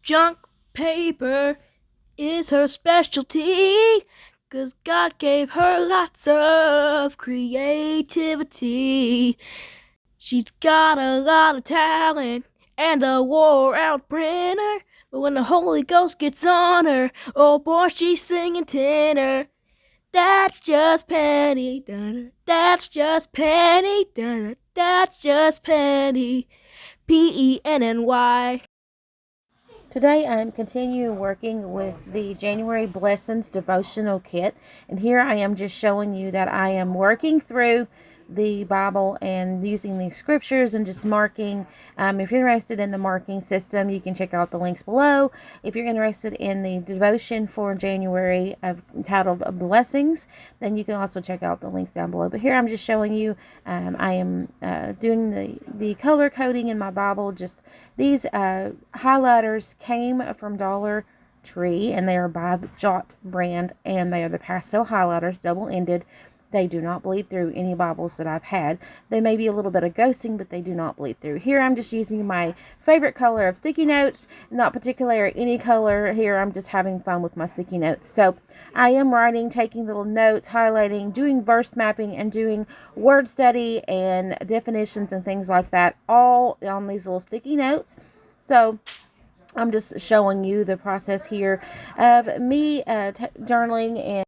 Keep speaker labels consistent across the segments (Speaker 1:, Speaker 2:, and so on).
Speaker 1: Junk paper is her specialty, 'cause God gave her lots of creativity. She's got a lot of talent and a wore-out printer, but when the Holy Ghost gets on her, oh boy, she's singing tenor. That's just Penny, dun, that's just Penny, dun, that's just Penny, Penny.
Speaker 2: Today I'm continuing working with the January Blessings Devotional Kit, and here I am just showing you that I am working through the Bible and using the scriptures and just marking. If you're interested in the marking system, you can check out the links below. If you're interested in the devotion for January entitled Blessings, then you can also check out the links down below. But here I'm just showing you, I am doing the color coding in my Bible. Just these highlighters came from Dollar Tree, and they are by the Jot brand, and they are the pastel highlighters, double-ended. They do not bleed through any Bibles that I've had. They may be a little bit of ghosting, but they do not bleed through. Here I'm just using my favorite color of sticky notes, not particular any color. Here I'm just having fun with my sticky notes. So I am writing, taking little notes, highlighting, doing verse mapping, and doing word study and definitions and things like that, all on these little sticky notes. So I'm just showing you the process here of me journaling, and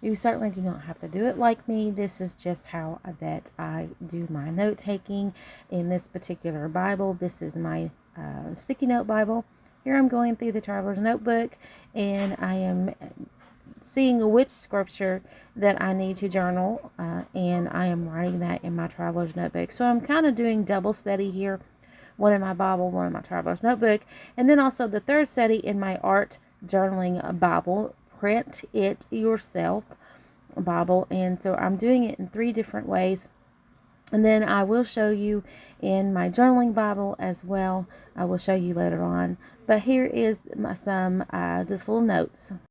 Speaker 2: you certainly do not have to do it like me. This is just how that I do my note taking in this particular Bible. This is my sticky note Bible. Here I'm going through the Traveler's Notebook, and I am seeing which scripture that I need to journal, and I am writing that in my Traveler's Notebook. So I'm kind of doing double study here. One in my Bible, one in my Traveler's Notebook, and then also the third study in my art journaling Bible, Print It Yourself Bible. And so I'm doing it in 3 different ways, and then I will show you in my journaling Bible as well. I will show you later on, but here is some just little notes.